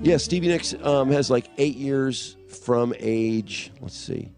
Yeah, Stevie Nicks has like 8 years from age, let's see,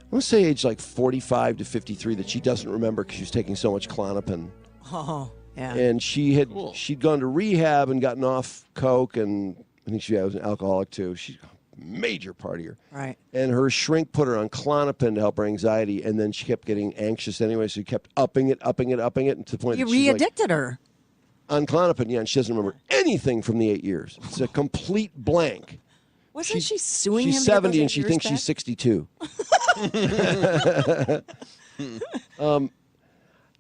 I want to say age like 45 to 53 that she doesn't remember because she was taking so much Klonopin. Oh, yeah. And she'd gone to rehab and gotten off coke, and I think she was an alcoholic too. She's a major partier. Right. And her shrink put her on Klonopin to help her anxiety, and then she kept getting anxious anyway, so she kept upping it, and to the point You that she's re-addicted her. on Klonopin, yeah, and she doesn't remember anything from the 8 years. It's a complete blank. Wasn't she suing him? She's to get 70 those and she 8 thinks years she's 62.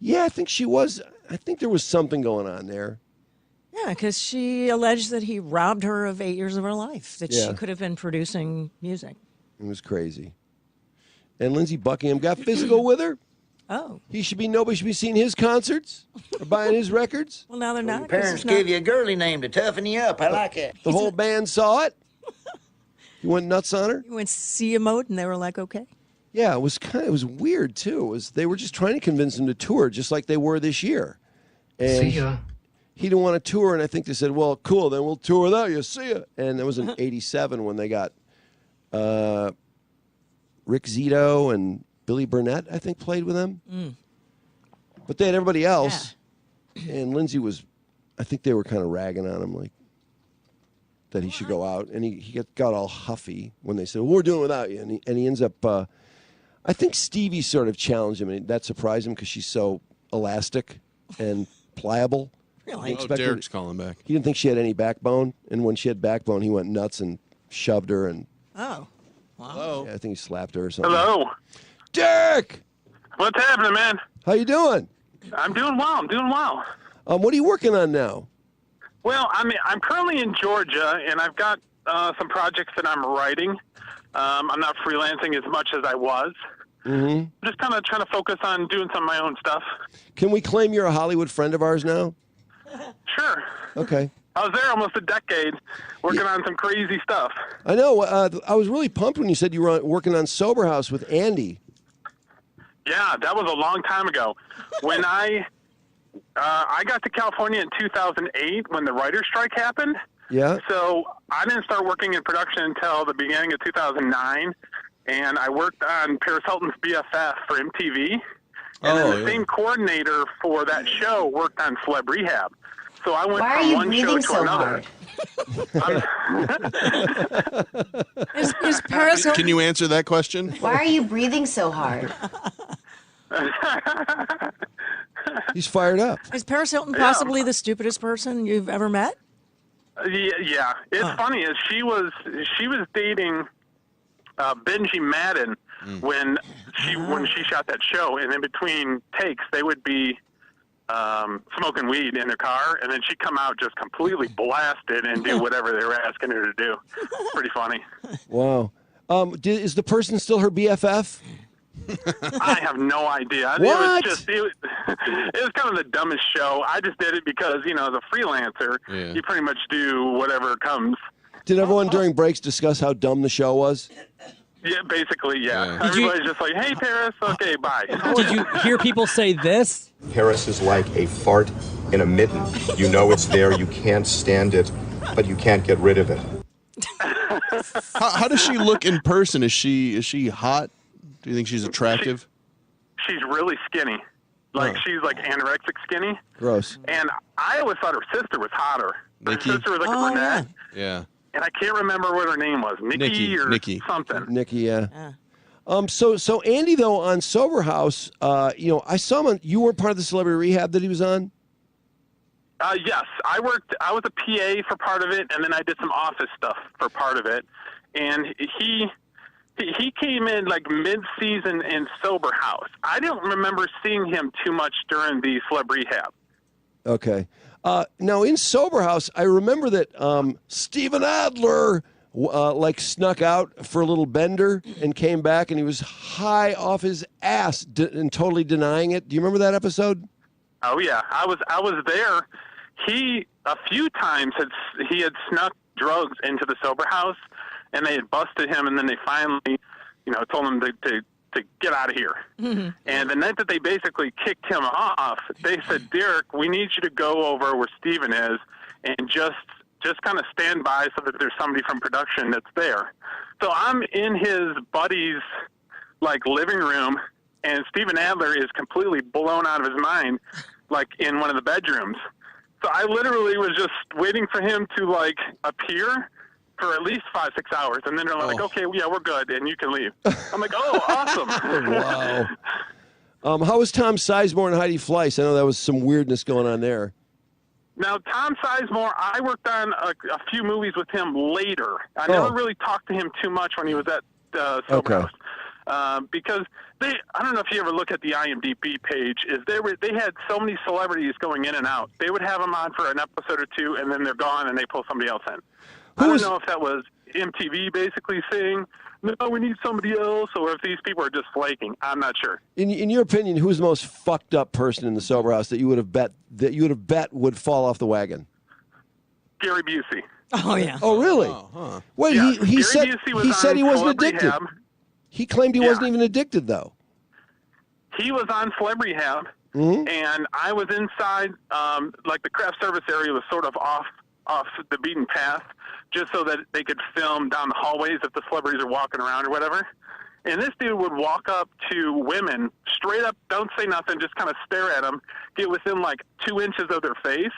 Yeah, I think she was. I think there was something going on there. Yeah, because she alleged that he robbed her of 8 years of her life, that she could have been producing music. It was crazy. And Lindsey Buckingham got physical with her. Oh. Nobody should be seeing his concerts or buying his records. Well, now they're not. Parents gave you a girly name to toughen you up. I like it. The whole band saw it. You went nuts on her? You went see mode, and they were like, okay. Yeah, it was weird too. They were just trying to convince him to tour, just like they were this year. And See ya. He didn't want to tour, and I think they said, "Well, cool, then we'll tour without you. See ya." And that was in '87 when they got Rick Zito and Billy Burnett, I think, played with them. Mm. But they had everybody else, and Lindsey was. I think they were kind of ragging on him, like that he should go out, and he got all huffy when they said, well, "We're doing it without you," and he ends up. I think Stevie sort of challenged him, and that surprised him because she's so elastic and pliable. Really? Derek's calling back. He didn't think she had any backbone, and when she had backbone, he went nuts and shoved her. And oh, wow! Hello. Yeah, I think he slapped her or something. Hello, Derek. What's happening, man? How you doing? I'm doing well. What are you working on now? Well, I'm currently in Georgia, and I've got some projects that I'm writing. I'm not freelancing as much as I was. Mm-hmm. I'm just kind of trying to focus on doing some of my own stuff. Can we claim you're a Hollywood friend of ours now? Sure. Okay. I was there almost a decade working on some crazy stuff. I know. I was really pumped when you said you were working on Sober House with Andy. Yeah, that was a long time ago. When I got to California in 2008 when the writer's strike happened. Yeah. So I didn't start working in production until the beginning of 2009, and I worked on Paris Hilton's BFF for MTV. And then the same coordinator for that show worked on Celeb Rehab. So I went from one show to another. Is Paris Hilton... Can you answer that question? Why are you breathing so hard? He's fired up. Is Paris Hilton possibly the stupidest person you've ever met? Yeah. It's funny. Is she was dating Benji Madden when she shot that show, and in between takes they would be smoking weed in their car, and then she'd come out just completely blasted and do whatever they were asking her to do. Pretty funny. Wow. Is the person still her BFF? I have no idea. What? It was kind of the dumbest show. I just did it because, as a freelancer, you pretty much do whatever comes. Did everyone during breaks discuss how dumb the show was? Yeah, basically, yeah. Everybody's just like, hey, Paris, okay, bye. Did you hear people say this? Paris is like a fart in a mitten. You know it's there, you can't stand it, but you can't get rid of it. How does she look in person? Is she hot? Do you think she's attractive? She's really skinny. She's like anorexic skinny. Gross. And I always thought her sister was hotter. Her Nikki? sister was like a brunette. Yeah. And I can't remember what her name was. Nikki or something. Nikki, yeah. So Andy, though, on Sober House, I saw him on, you were part of the Celebrity Rehab that he was on? Yes. I was a PA for part of it, and then I did some office stuff for part of it. And he came in like mid-season in Sober House. I don't remember seeing him too much during the Celeb Rehab. Okay. Now, in Sober House, I remember that Steven Adler snuck out for a little bender and came back, and he was high off his ass and totally denying it. Do you remember that episode? Oh, yeah. I was there. He, a few times, he had snuck drugs into the Sober House, and they had busted him, and then they finally, told him to to get out of here. Mm-hmm. And the night that they basically kicked him off, they said, Derek, we need you to go over where Steven is and just kind of stand by so that there's somebody from production that's there. So I'm in his buddy's like living room, and Steven Adler is completely blown out of his mind, like in one of the bedrooms. So I literally was just waiting for him to like appear for at least 5-6 hours, and then they're like, okay, yeah, we're good, and you can leave. I'm like, oh, awesome. Wow. How was Tom Sizemore and Heidi Fleiss? I know that was some weirdness going on there. Now, Tom Sizemore, I worked on a few movies with him later. I never really talked to him too much when he was at Sober House. Because I don't know if you ever look at the IMDb page, they had so many celebrities going in and out. They would have them on for an episode or two, and then they're gone, and they pull somebody else in. I don't know if that was MTV basically saying, no, we need somebody else, or if these people are just flaking. I'm not sure. In your opinion, who's the most fucked up person in the Sober House that you would have bet would fall off the wagon? Gary Busey. Oh yeah. Oh really? Oh, huh. Wait, Yeah, he said he wasn't addicted. Rehab. He claimed he wasn't even addicted though. He was on Celeb Rehab, and I was inside, like the craft service area was sort of off the beaten path, just so that they could film down the hallways if the celebrities are walking around or whatever. And this dude would walk up to women, straight up, don't say nothing, just kind of stare at them, get within like 2 inches of their face,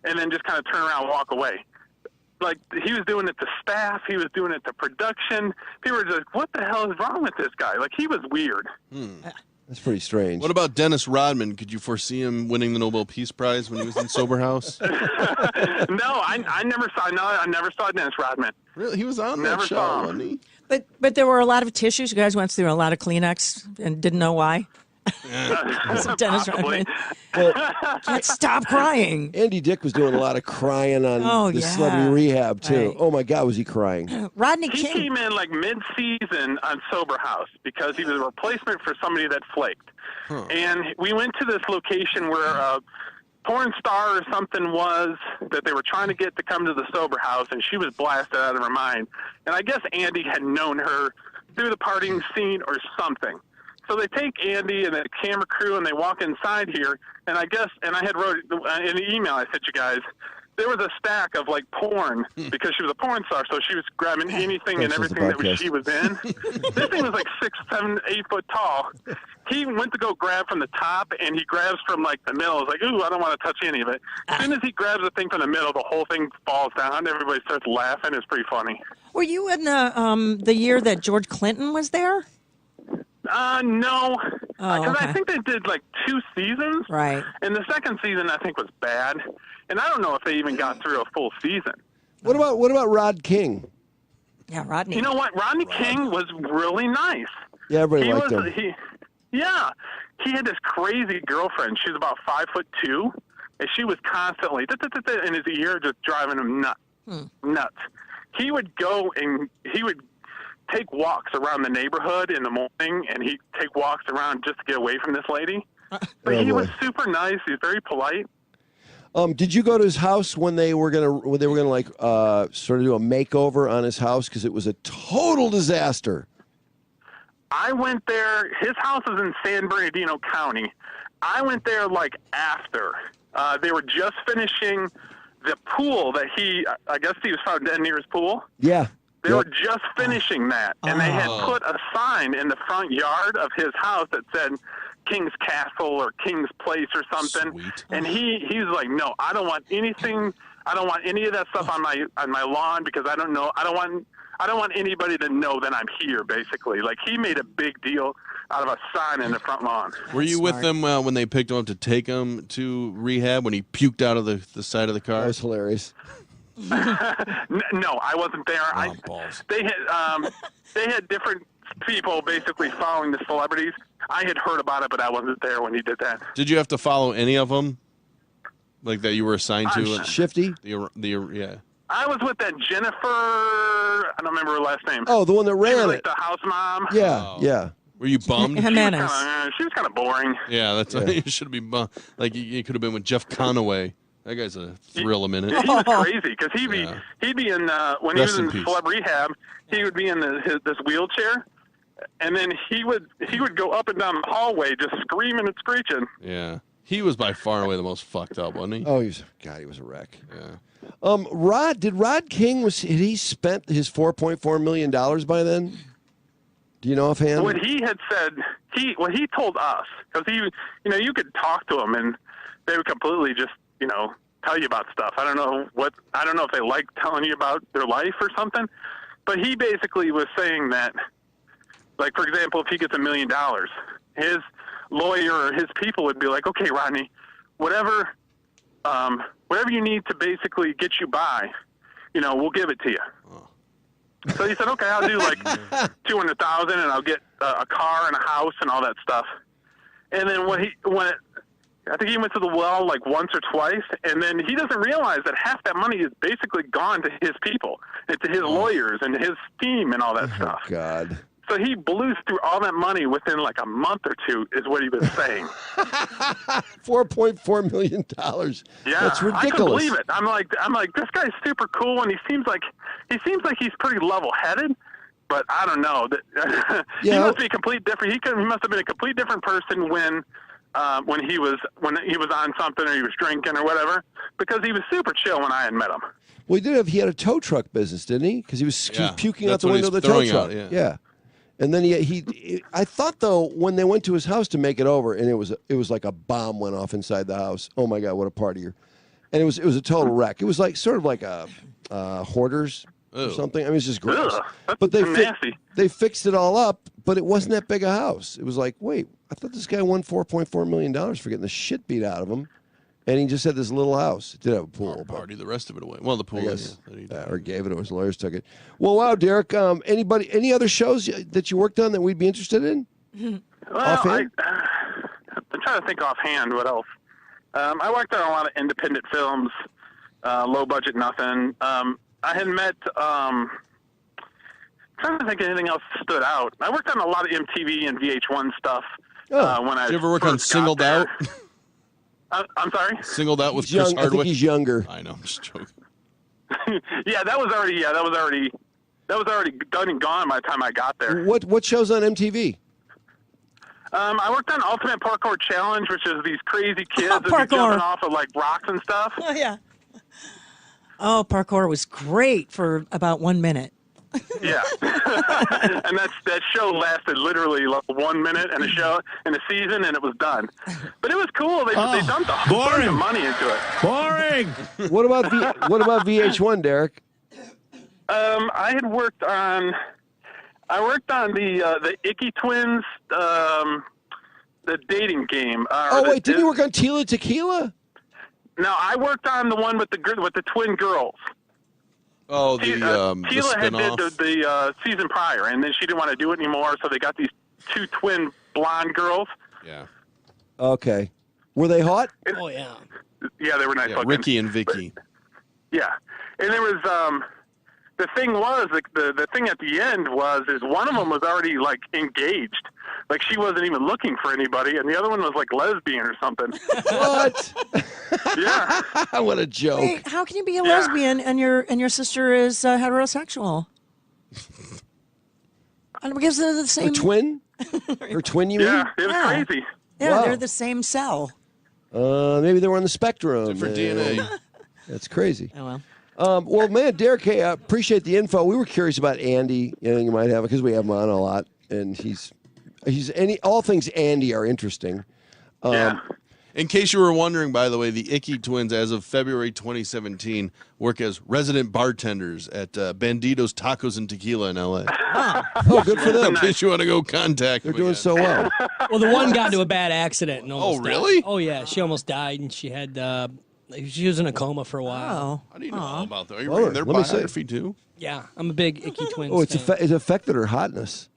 and then just kind of turn around and walk away. Like, he was doing it to staff, he was doing it to production. People were just like, what the hell is wrong with this guy? Like, he was weird. That's pretty strange. What about Dennis Rodman? Could you foresee him winning the Nobel Peace Prize when he was in Sober House? No, I never saw. No, I never saw Dennis Rodman. Really, he was on Never that show, saw him. wasn't he? But there were a lot of tissues. You guys went through a lot of Kleenex and didn't know why. Dennis Rodman. Can't stop crying. Andy Dick was doing a lot of crying on the Celebrity Rehab too. Right. Oh my God, was he crying? Rodney He King came in like mid-season on Sober House because he was a replacement for somebody that flaked. And we went to this location where a porn star or something was that they were trying to get to come to the Sober House, and she was blasted out of her mind. And I guess Andy had known her through the partying scene or something. So they take Andy and the camera crew, and they walk inside here. And I had wrote in the email I sent you guys, there was a stack of like porn because she was a porn star, so she was grabbing anything and everything that she was in. This thing was like 6, 7, 8 foot tall. He went to go grab from the top, and he grabs from like the middle. It's like, ooh, I don't want to touch any of it. As soon as he grabs the thing from the middle, the whole thing falls down. Everybody starts laughing. It's pretty funny. Were you in the year that George Clinton was there? No, because I think they did like 2 seasons. Right. And the second season I think was bad, and I don't know if they even got through a full season. What about Rod King? Yeah, Rodney. You know what? Rodney King was really nice. Yeah, everybody liked him. He had this crazy girlfriend. She was about 5'2", and she was constantly in his ear, just driving him nuts. He would go and he would take walks around the neighborhood in the morning, and he'd take walks around just to get away from this lady. But he was super nice. He's very polite. Did you go to his house when they were gonna like sort of do a makeover on his house because it was a total disaster? I went there. His house is in San Bernardino County. I went there like after they were just finishing the pool that I guess he was found dead near his pool. Yeah. They were just finishing that, and they had put a sign in the front yard of his house that said King's Castle or King's Place or something. Sweet. And he was like, no, I don't want anything. I don't want any of that stuff on my lawn because I don't want anybody to know that I'm here. Basically, like he made a big deal out of a sign in the front lawn. Were you with them when they picked him up to take him to rehab when he puked out of the side of the car? That was hilarious. No, I wasn't there. Balls. They had different people basically following the celebrities. I had heard about it, but I wasn't there when he did that. Did you have to follow any of them, like that you were assigned to? Shifty? Yeah. I was with that Jennifer. I don't remember her last name. Oh, the one that ran she was it. like the house mom. Yeah, yeah. Were you bummed? Jimenez. She was kind of boring. Yeah, that's you should be bummed. Like you could have been with Jeff Conaway. That guy's a thrill a minute. He was crazy because he'd be in when Rest he was in peace. Celeb Rehab, he would be in this wheelchair, and then he would go up and down the hallway just screaming and screeching. Yeah. He was by far and away the most fucked up, wasn't he? Oh, he was a wreck. Yeah. Rod King, had he spent his $4.4 million by then? Do you know offhand? What he had said, what he told us, because you could talk to him and they would completely just, tell you about stuff. I don't know if they like telling you about their life or something, but he basically was saying that, like, for example, if he gets $1 million, his lawyer or his people would be like, okay, Rodney, whatever you need to basically get you by, we'll give it to you. Oh. So he said, okay, I'll do like $200,000 and I'll get a car and a house and all that stuff. And then I think he went to the well like once or twice, and then he doesn't realize that half that money is basically gone to his people and to his lawyers and his team and all that stuff. God. So he blew through all that money within like a month or two, is what he was saying. $4.4 million. Yeah, that's ridiculous. I couldn't believe it. I'm like, this guy's super cool, and he seems like he's pretty level-headed. But I don't know. He must be complete different. He must have been a complete different person when he was on something or he was drinking or whatever, because he was super chill when I had met him. Well, he had a tow truck business, didn't he? Because he was puking out the window of the tow truck. Yeah. And then I thought though, when they went to his house to make it over, and it was like a bomb went off inside the house. Oh my God, what a partier! And it was a total wreck. It was like sort of like a hoarders or something. I mean, it's just gross. But they fixed it all up, but it wasn't that big a house. It was like, wait, I thought this guy won $4.4 million for getting the shit beat out of him. And he just had this little house. It did have a pool. Party the rest of it away. Well, the pool, or gave it, or his lawyers took it. Well, wow, Derek. Any other shows that you worked on that we'd be interested in? Well, I'm trying to think offhand what else. I worked on a lot of independent films, low budget, nothing. I had met. I'm trying to think of anything else that stood out. I worked on a lot of MTV and VH1 stuff. When I did you ever work on Singled Out? I'm sorry? Singled Out with Chris Hardwick? I think he's younger. I know, I'm just joking. that was already done and gone by the time I got there. What shows on MTV? I worked on Ultimate Parkour Challenge, which is these crazy kids that be jumping off of like rocks and stuff. Oh yeah. Oh, parkour was great for about 1 minute. Yeah, and that show lasted literally like 1 minute in a season, and it was done. But it was cool. They dumped a bunch of money into it. Boring. What about VH1, Derek? I worked on the Icky Twins, the dating game. Didn't you work on Tila Tequila? No, I worked on the one with the twin girls. Oh, the Tila had did the season prior, and then she didn't want to do it anymore, so they got these two twin blonde girls. Yeah. Okay. Were they hot? Oh, yeah. Yeah, they were nice looking. Ricky and Vicky. Yeah. And there was, the thing was, the thing at the end is one of them was already, like, engaged. Like, she wasn't even looking for anybody, and the other one was, like, lesbian or something. What? Yeah. What a joke. Hey, how can you be a lesbian and your sister is meterosexual? And because they're the same. Her twin? Her twin, you mean? Yeah, it was crazy. Yeah, they're the same cell. Maybe they were on the spectrum. Different DNA. That's crazy. Oh, well. Well, man, Derek, hey, I appreciate the info. We were curious about Andy. Anything you might have, because we have him on a lot, and all things Andy are interesting. Yeah. In case you were wondering, by the way, the Icky Twins, as of February 2017, work as resident bartenders at Bandito's Tacos and Tequila in L.A. Oh, good for them. In case you want to go contact They're them doing again. so well. Well, the one got into a bad accident and almost died. really? Oh, yeah. She almost died, and she had she was in a coma for a while. How do you know all about that? Are you Well, reading their let me see. biography, too? Yeah, I'm a big Icky Twins Oh, fan. it affected her hotness.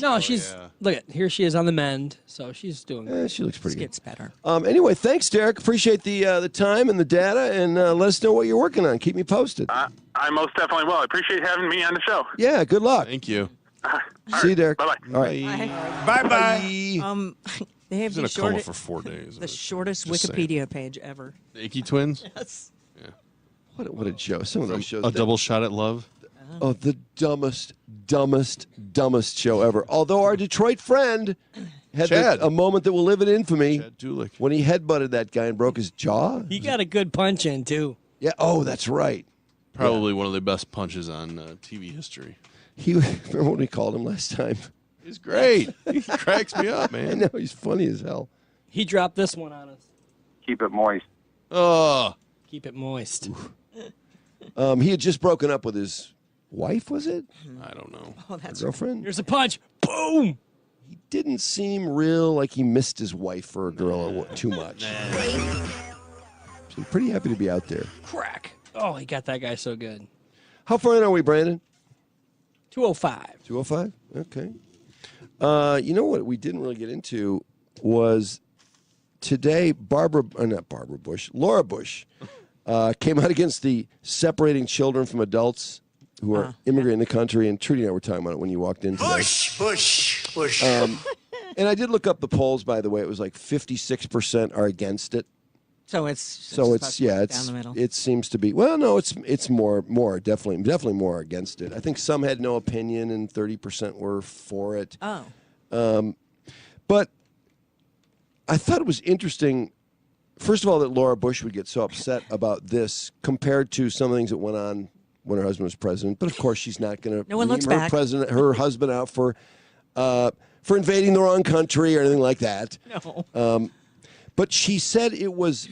No, she's look at here. She is on the mend, so she's doing good. She looks pretty good. Gets better. Anyway, thanks, Derek. Appreciate the time and the data, and let us know what you're working on. Keep me posted. I most definitely will. I appreciate having me on the show. Yeah, good luck. Thank you. See you, Derek. Bye-bye. All right. Bye-bye. They have He's in a coma for 4 days. the shortest Just Wikipedia page ever. The Icky Twins? Yes. What a joke. Some of those shows. A double shot at love? Oh, the dumbest show ever. Although our Detroit friend had a moment that will live in infamy when he headbutted that guy and broke his jaw. He got a good punch in, too. Yeah. Oh, that's right. Probably one of the best punches on TV history. Remember what we called him last time? He's great. He cracks me up, man. I know. He's funny as hell. He dropped this one on us. Keep it moist. Oh. Keep it moist. He had just broken up with his wife, was it? I don't know. Oh, that's girlfriend. Here's a punch. Boom. He didn't seem real like he missed his wife for a girl too much. So I'm pretty happy to be out there. Crack. Oh, he got that guy so good. How far in are we, Brandon? 205. 205? Okay. You know what we didn't really get into was today Laura Bush came out against the separating children from adults who are immigrating in the country, and Trudy and I were talking about it when you walked in today. Bush. And I did look up the polls, by the way. It was like 56% are against it. So it's down the middle. It seems to be. Well, no, it's more definitely more against it. I think some had no opinion and 30% were for it. Oh. But I thought it was interesting. First of all, that Laura Bush would get so upset about this compared to some of the things that went on when her husband was president. But of course, she's not going to no one looks back. her husband out for invading the wrong country or anything like that. No. But she said it was.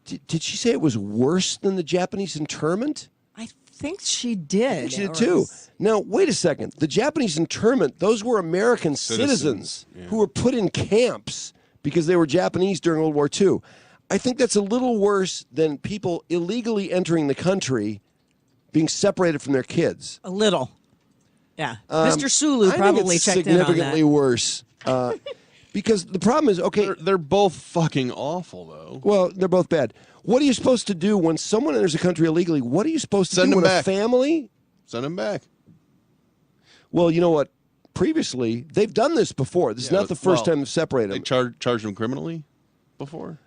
Did she say it was worse than the Japanese internment? I think she did. I think she did too. Now, wait a second. The Japanese internment, those were American citizens who were put in camps because they were Japanese during World War II. I think that's a little worse than people illegally entering the country being separated from their kids. A little. Yeah. Mr. Sulu probably checked in on that. Significantly worse. Because the problem is, okay. They're both fucking awful, though. Well, they're both bad. What are you supposed to do when someone enters a country illegally? What are you supposed to do with a family? Send them back. Well, you know what? Previously, they've done this before. This is not the first time they've separated them. They charged them criminally before?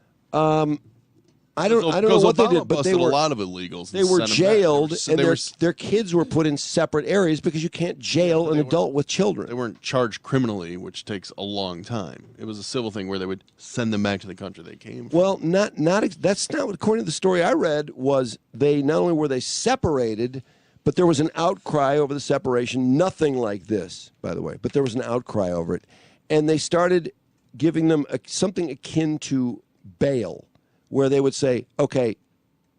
I don't know what they did, but they were a lot of illegals. They were jailed, and their kids were put in separate areas because you can't jail an adult with children. They weren't charged criminally, which takes a long time. It was a civil thing where they would send them back to the country they came from. Well, that's not what, according to the story I read, was they not only were they separated, but there was an outcry over the separation. Nothing like this, by the way, but there was an outcry over it, and they started giving them something akin to bail, where they would say, okay,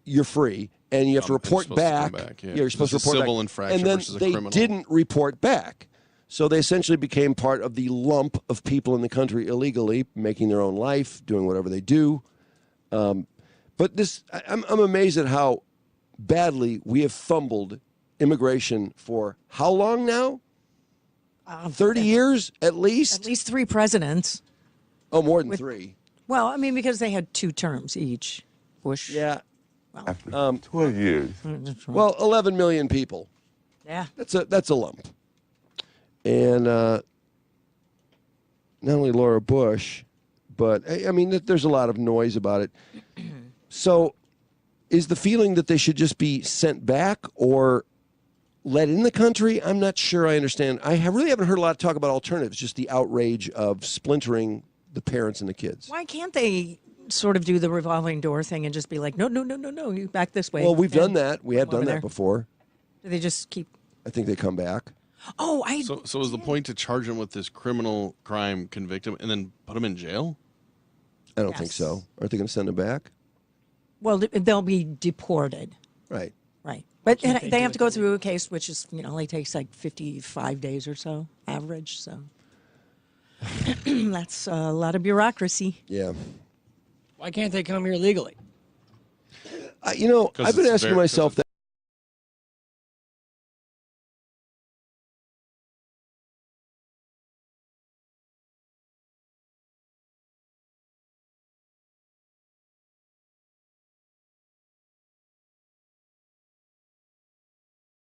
you're free, and you have to report back. You're supposed to report civil back. infraction And then versus a they criminal. didn't report back. So they essentially became part of the lump of people in the country illegally, making their own life, doing whatever they do. But this, I'm amazed at how badly we have fumbled immigration for how long now? 30 years, at least? At least 3 presidents. Oh, more than 3. Well, I mean, because they had 2 terms each. Bush. Yeah. After 12 years. Well, 11 million people. Yeah. That's a lump. And not only Laura Bush, but, I mean, there's a lot of noise about it. So is the feeling that they should just be sent back or let in the country? I'm not sure I understand. I really haven't heard a lot of talk about alternatives, just the outrage of splintering the parents and the kids. Why can't they sort of do the revolving door thing and just be like, no, you back this way? Well, we've done that. We have done that before. Do they just keep? I think they come back. Oh, So is the point to charge them with this criminal crime, convict them, and then put them in jail? I don't think so. Aren't they going to send them back? Well, they'll be deported. Right. Right. But they have to go through a case which is, only takes like 55 days or so, average, so. That's a lot of bureaucracy. Yeah. Why can't they come here legally? I've been asking myself that.